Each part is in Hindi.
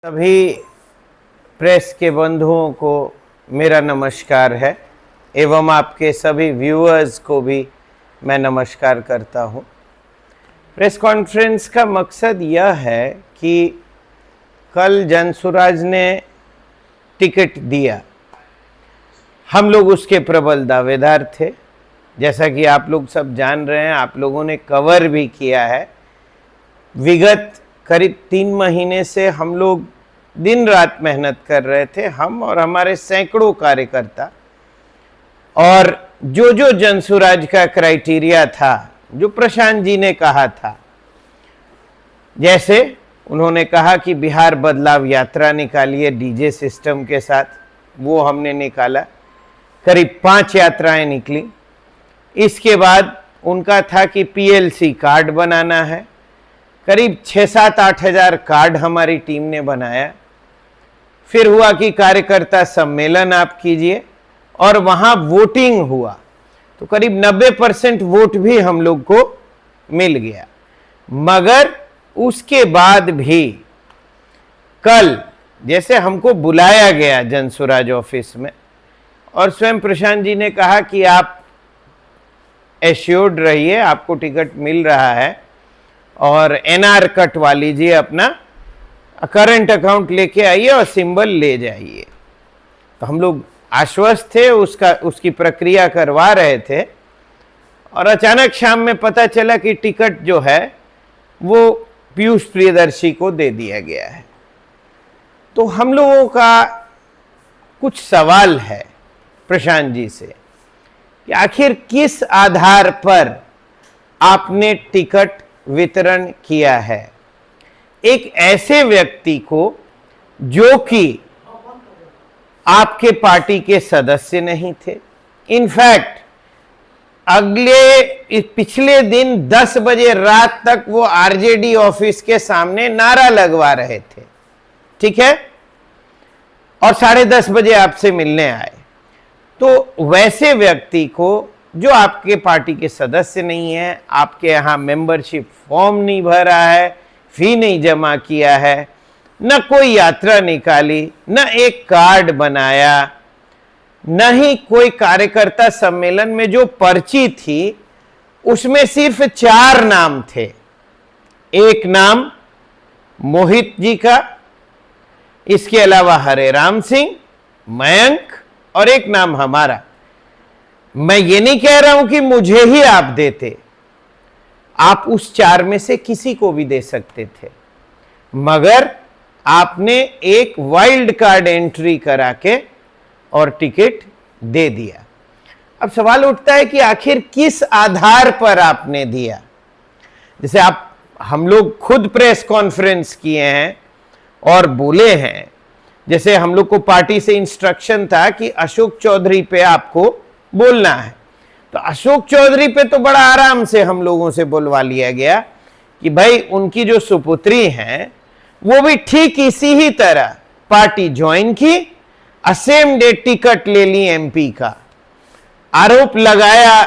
सभी प्रेस के बंधुओं को मेरा नमस्कार है एवं आपके सभी व्यूअर्स को भी मैं नमस्कार करता हूं। प्रेस कॉन्फ्रेंस का मकसद यह है कि कल जनसुराज ने टिकट दिया, हम लोग उसके प्रबल दावेदार थे। जैसा कि आप लोग सब जान रहे हैं, आप लोगों ने कवर भी किया है। विगत करीब 3 महीने से हम लोग दिन रात मेहनत कर रहे थे, हम और हमारे सैकड़ों कार्यकर्ता। और जो जो जनसुराज का क्राइटेरिया था, जो प्रशांत जी ने कहा था, जैसे उन्होंने कहा कि बिहार बदलाव यात्रा निकालिए डीजे सिस्टम के साथ, वो हमने निकाला। करीब 5 यात्राएं निकली। इसके बाद उनका था कि पीएलसी कार्ड बनाना है। करीब 6-7-8 हज़ार कार्ड हमारी टीम ने बनाया। फिर हुआ कि कार्यकर्ता सम्मेलन आप कीजिए और वहां वोटिंग हुआ, तो करीब 90% वोट भी हम लोग को मिल गया। मगर उसके बाद भी कल जैसे हमको बुलाया गया जनसुराज ऑफिस में और स्वयं प्रशांत जी ने कहा कि आप एश्योर्ड रहिए, आपको टिकट मिल रहा है और एनआर कटवा लीजिए, अपना करंट अकाउंट लेके आइए और सिंबल ले जाइए। तो हम लोग आश्वस्त थे, उसकी प्रक्रिया करवा रहे थे और अचानक शाम में पता चला कि टिकट जो है वो पीयूष प्रियदर्शी को दे दिया गया है। तो हम लोगों का कुछ सवाल है प्रशांत जी से कि आखिर किस आधार पर आपने टिकट वितरण किया है एक ऐसे व्यक्ति को जो कि आपके पार्टी के सदस्य नहीं थे। इनफैक्ट पिछले दिन 10 बजे रात तक वो आरजेडी ऑफिस के सामने नारा लगवा रहे थे, ठीक है, और 10:30 बजे आपसे मिलने आए। तो वैसे व्यक्ति को, जो आपके पार्टी के सदस्य नहीं है, आपके यहाँ मेंबरशिप फॉर्म नहीं भरा है, फी नहीं जमा किया है, न कोई यात्रा निकाली, न एक कार्ड बनाया, न ही कोई कार्यकर्ता सम्मेलन में जो पर्ची थी उसमें सिर्फ 4 नाम थे। एक नाम मोहित जी का, इसके अलावा हरे राम सिंह, मयंक और एक नाम हमारा। मैं ये नहीं कह रहा हूं कि मुझे ही आप देते, आप उस 4 में से किसी को भी दे सकते थे, मगर आपने एक वाइल्ड कार्ड एंट्री करा के और टिकट दे दिया। अब सवाल उठता है कि आखिर किस आधार पर आपने दिया। जैसे हम लोग खुद प्रेस कॉन्फ्रेंस किए हैं और बोले हैं, जैसे हम लोग को पार्टी से इंस्ट्रक्शन था कि अशोक चौधरी पे आपको बोलना है, तो अशोक चौधरी पे तो बड़ा आराम से हम लोगों से बुलवा लिया गया कि भाई उनकी जो सुपुत्री हैं वो भी ठीक इसी ही तरह पार्टी ज्वाइन की, सेम डे टिकट ले ली एमपी का। आरोप लगाया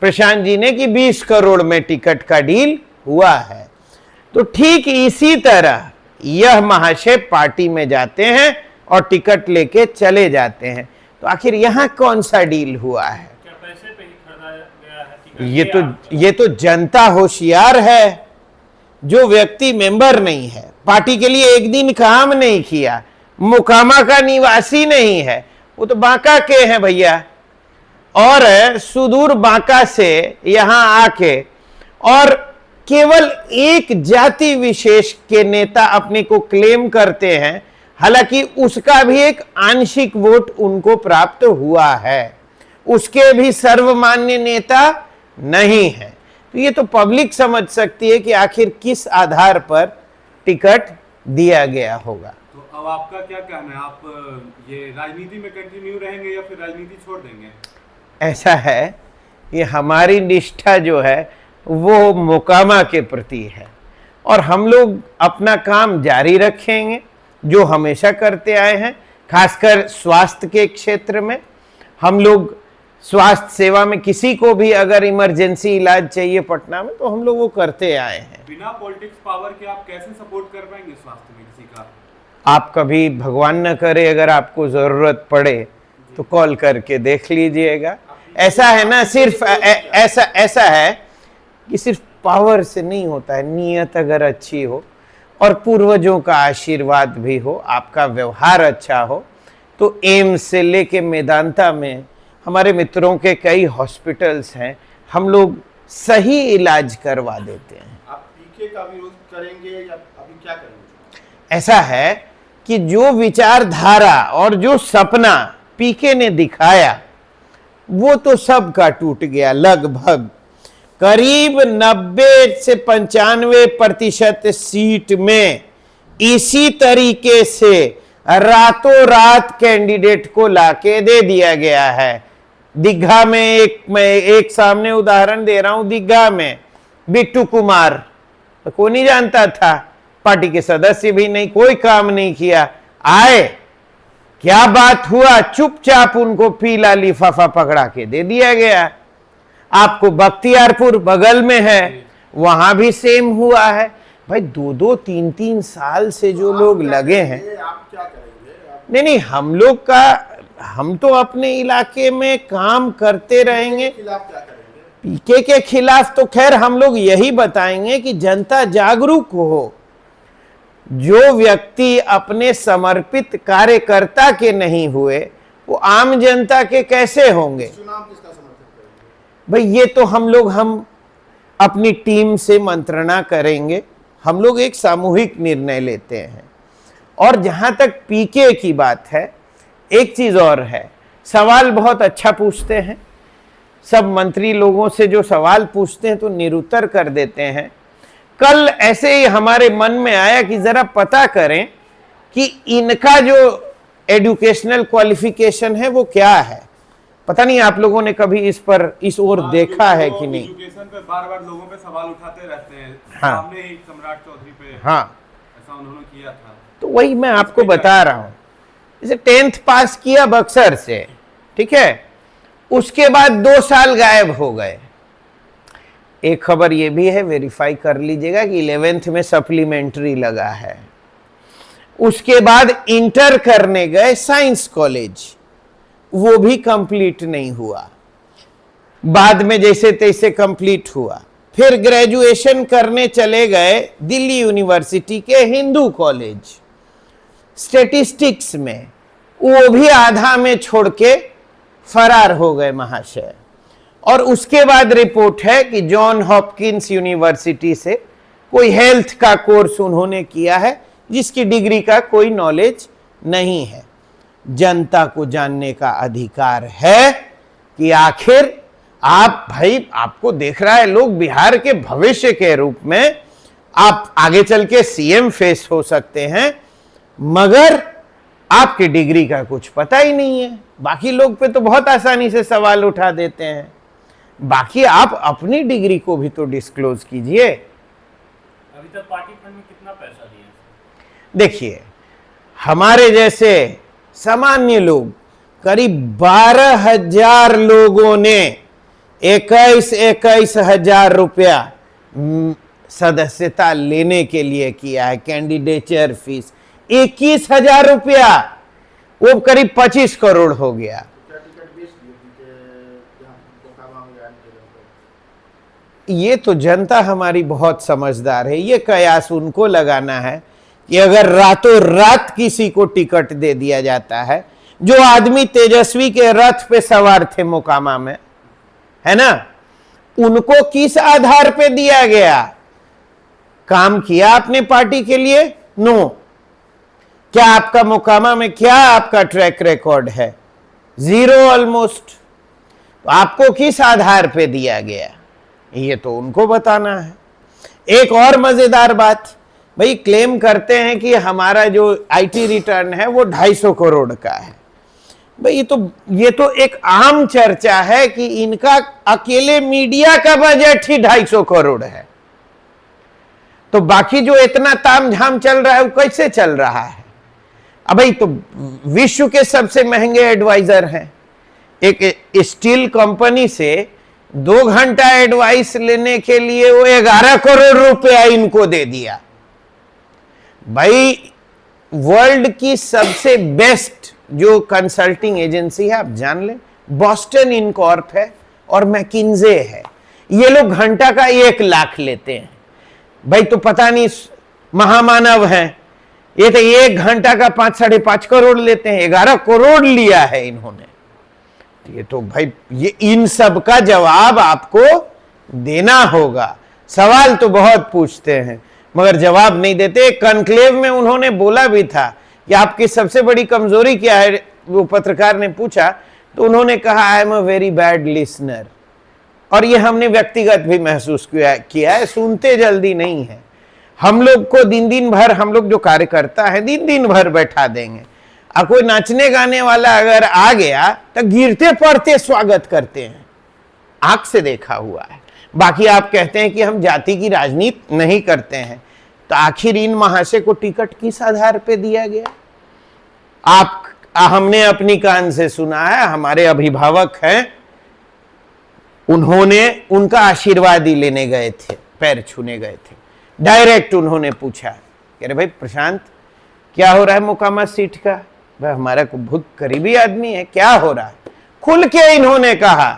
प्रशांत जी ने कि 20 करोड़ में टिकट का डील हुआ है। तो ठीक इसी तरह यह महाशय पार्टी में जाते हैं और टिकट लेके चले जाते हैं। तो आखिर यहां कौन सा डील हुआ है? क्या पैसे पे ही खरीदा गया है टिकट? ये तो जनता होशियार है। जो व्यक्ति मेंबर नहीं है, पार्टी के लिए एक दिन काम नहीं किया, मोकामा का निवासी नहीं है, वो तो बांका के हैं भैया, और सुदूर बांका से यहां आके और केवल एक जाति विशेष के नेता अपने को क्लेम करते हैं, हालांकि उसका भी एक आंशिक वोट उनको प्राप्त हुआ है, उसके भी सर्वमान्य नेता नहीं है। तो ये तो पब्लिक समझ सकती है कि आखिर किस आधार पर टिकट दिया गया होगा। तो अब आपका क्या कहना है, आप ये राजनीति में कंटिन्यू रहेंगे या फिर राजनीति छोड़ देंगे? ऐसा है कि हमारी निष्ठा जो है वो मोकामा के प्रति है और हम लोग अपना काम जारी रखेंगे जो हमेशा करते आए हैं। खासकर स्वास्थ्य के क्षेत्र में हम लोग स्वास्थ्य सेवा में किसी को भी अगर इमरजेंसी इलाज चाहिए पटना में, तो हम लोग वो करते आए हैं। बिना पॉलिटिक्स पावर के आप कैसे सपोर्ट कर पाएंगे स्वास्थ्य में किसी का? आप कभी भगवान न करे अगर आपको जरूरत पड़े तो कॉल करके देख लीजिएगा। ऐसा है ना, सिर्फ ऐसा है कि सिर्फ पावर से नहीं होता है, नीयत अगर अच्छी हो और पूर्वजों का आशीर्वाद भी हो, आपका व्यवहार अच्छा हो, तो एम्स से लेके मेदांता में हमारे मित्रों के कई हॉस्पिटल्स हैं, हम लोग सही इलाज करवा देते हैं। आप पीके का विरोध करेंगे या अभी क्या करेंगे? ऐसा है कि जो विचारधारा और जो सपना पीके ने दिखाया वो तो सबका टूट गया। लगभग करीब 90 से 95% सीट में इसी तरीके से रातों रात कैंडिडेट को लाके दे दिया गया है। दीघा में मैं एक सामने उदाहरण दे रहा हूं, दीघा में बिट्टू कुमार तो कोई नहीं जानता था, पार्टी के सदस्य भी नहीं, कोई काम नहीं किया, आए क्या बात हुआ, चुपचाप उनको पीला लिफाफा पकड़ा के दे दिया गया। आपको बख्तियारपुर बगल में है, वहां भी सेम हुआ है। भाई 2-2, 3-3 साल से जो लोग लगे हैं, आप क्या करेंगे? नहीं, हम तो अपने इलाके में काम करते रहेंगे। खिलाफ क्या करेंगे? पीके के खिलाफ तो खैर हम लोग यही बताएंगे कि जनता जागरूक हो। जो व्यक्ति अपने समर्पित कार्यकर्ता के नहीं हुए वो आम जनता के कैसे होंगे? चुनाव किसका समर्थन करेंगे? भाई ये तो हम अपनी टीम से मंत्रणा करेंगे, हम लोग एक सामूहिक निर्णय लेते हैं। और जहां तक पीके की बात है, एक चीज और है, सवाल बहुत अच्छा पूछते हैं, सब मंत्री लोगों से जो सवाल पूछते हैं तो निरुत्तर कर देते हैं। कल ऐसे ही हमारे मन में आया कि जरा पता करें कि इनका जो एजुकेशनल क्वालिफिकेशन है वो क्या है। पता नहीं आप लोगों ने कभी इस ओर देखा है कि नहीं। एजुकेशन पे बार-बार लोगों पे सवाल उठाते रहते हैं। हाँ। सामने ही सम्राट चौधरी पे हाँ, ऐसा उन्होंने किया था। तो वही मैं आपको बता रहा हूं। जैसे 10th पास किया बक्सर से, ठीक है, उसके बाद 2 साल गायब हो गए। एक खबर ये भी है, वेरीफाई कर लीजिएगा कि 11th में सप्लीमेंट्री लगा है। उसके बाद इंटर करने गए साइंस कॉलेज, वो भी कंप्लीट नहीं हुआ, बाद में जैसे तैसे कंप्लीट हुआ। फिर ग्रेजुएशन करने चले गए दिल्ली यूनिवर्सिटी के हिंदू कॉलेज स्टैटिस्टिक्स में, वो भी आधा में छोड़ के फरार हो गए महाशय। और उसके बाद रिपोर्ट है कि जॉन हॉपकिंस यूनिवर्सिटी से कोई हेल्थ का कोर्स उन्होंने किया है जिसकी डिग्री का कोई नॉलेज नहीं है। जनता को जानने का अधिकार है कि आखिर आप, भाई आपको देख रहा है लोग, बिहार के भविष्य के रूप में आप आगे चल के सीएम फेस हो सकते हैं, मगर आपकी डिग्री का कुछ पता ही नहीं है। बाकी लोग पे तो बहुत आसानी से सवाल उठा देते हैं, बाकी आप अपनी डिग्री को भी तो डिस्क्लोज कीजिए। अभी तक पार्टी फंड में कितना पैसा दिया? देखिए, हमारे जैसे सामान्य लोग करीब 12,000 लोगों ने 21,000 रुपया सदस्यता लेने के लिए किया है। कैंडिडेचर फीस 21,000 रुपया, वो करीब 25 करोड़ हो गया। क्या टिकट बेच दिए कि यहाँ मोकामा में आने के लिए? ये तो जनता हमारी बहुत समझदार है। ये कयास उनको लगाना है कि अगर रातों रात किसी को टिकट दे दिया जाता है, जो आदमी तेजस्वी के रथ पे सवार थे मोकामा में, है ना, उनको किस आधार पे दिया गया? काम किया आपने पार्टी के लिए? नो। क्या आपका मोकामा में क्या आपका ट्रैक रिकॉर्ड है? 0 ऑलमोस्ट। तो आपको किस आधार पे दिया गया, ये तो उनको बताना है। एक और मजेदार बात, भाई क्लेम करते हैं कि हमारा जो आईटी रिटर्न है वो 250 करोड़ का है। भाई ये तो एक आम चर्चा है कि इनका अकेले मीडिया का बजट ही 250 करोड़ है, तो बाकी जो इतना तामझाम चल रहा है वो कैसे चल रहा है? अब भाई तो विश्व के सबसे महंगे एडवाइजर हैं, एक स्टील कंपनी से 2 घंटा एडवाइस लेने के लिए वो 11 करोड़ रुपया इनको दे दिया। भाई वर्ल्ड की सबसे बेस्ट जो कंसल्टिंग एजेंसी है आप जान लें, बॉस्टन इनकॉर्प है और मैकिन्जे है। ये लोग घंटा का 1 लाख लेते हैं। भाई तो पता नहीं महामानव हैं, ये तो 1 घंटा का 5-5.5 करोड़ लेते हैं, 11 करोड़ लिया है इन्होंने। ये तो भाई ये इन सब का जवाब आपको देना होगा। सवाल तो बहुत पूछते हैं मगर जवाब नहीं देते। कॉन्क्लेव में उन्होंने बोला भी था कि आपकी सबसे बड़ी कमजोरी क्या है, वो पत्रकार ने पूछा तो उन्होंने कहा I am a very bad listener. और ये हमने व्यक्तिगत भी महसूस किया है, सुनते जल्दी नहीं है। हम लोग को दिन भर, हम लोग जो कार्यकर्ता है दिन भर बैठा देंगे, और कोई नाचने गाने वाला अगर आ गया तो गिरते पड़ते स्वागत करते हैं, आंख से देखा हुआ है। बाकी आप कहते हैं कि हम जाति की राजनीति नहीं करते हैं, तो आखिर इन महाशय को टिकट किस आधार पे दिया गया? हमने अपनी कान से सुना है, हमारे अभिभावक हैं, उन्होंने उनका आशीर्वाद ही लेने गए थे, पैर छूने गए थे। डायरेक्ट उन्होंने पूछा कि अरे भाई प्रशांत क्या हो रहा है मोकामा सीट का? भाई हमारा बहुत करीबी आदमी है, क्या हो रहा है? खुल के इन्होंने कहा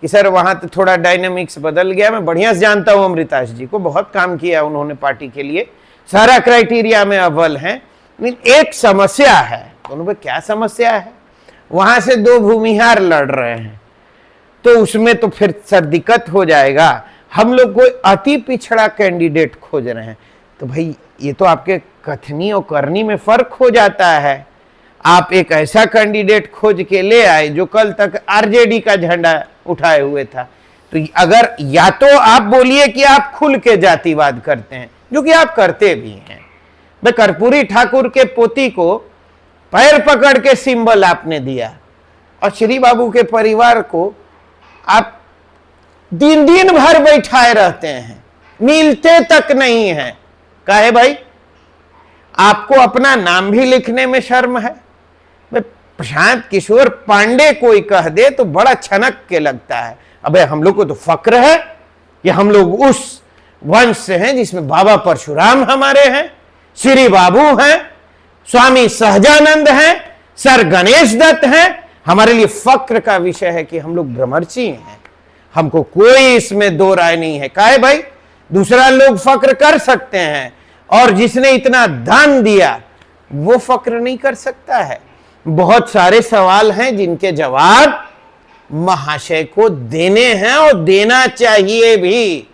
कि सर वहां तो थोड़ा डायनामिक्स बदल गया, मैं बढ़िया से जानता हूं अमृताश जी को, बहुत काम किया उन्होंने पार्टी के लिए, सारा क्राइटेरिया में अव्वल हैं, एक समस्या है। तो उन्होंने क्या समस्या है? वहां से 2 भूमिहार लड़ रहे हैं, तो उसमें तो फिर सर दिक्कत हो जाएगा। हम लोग कोई अति पिछड़ा कैंडिडेट खोज रहे हैं। तो भाई ये तो आपके कथनी और करनी में फर्क हो जाता है। आप एक ऐसा कैंडिडेट खोज के ले आए जो कल तक आरजेडी का झंडा उठाए हुए था। तो अगर या तो आप बोलिए कि आप खुल के जातिवाद करते हैं, जो कि आप करते भी हैं। भाई कर्पूरी ठाकुर के पोती को पैर पकड़ के सिंबल आपने दिया, और श्री बाबू के परिवार को आप दिन भर बैठाए रहते हैं, मिलते तक नहीं है। काहे भाई? आपको अपना नाम भी लिखने में शर्म है। प्रशांत किशोर पांडे कोई कह दे तो बड़ा छनक के लगता है। अबे हम लोग को तो फक्र है कि हम लोग उस वंश से हैं जिसमें बाबा परशुराम हमारे हैं, श्री बाबू हैं, स्वामी सहजानंद हैं, सर गणेश दत्त हैं। हमारे लिए फक्र का विषय है कि हम लोग ब्रह्मर्षि हैं, हमको कोई इसमें दो राय नहीं है। काहे भाई? दूसरा लोग फक्र कर सकते हैं, और जिसने इतना दान दिया वो फक्र नहीं कर सकता है। बहुत सारे सवाल हैं जिनके जवाब महाशय को देने हैं और देना चाहिए भी।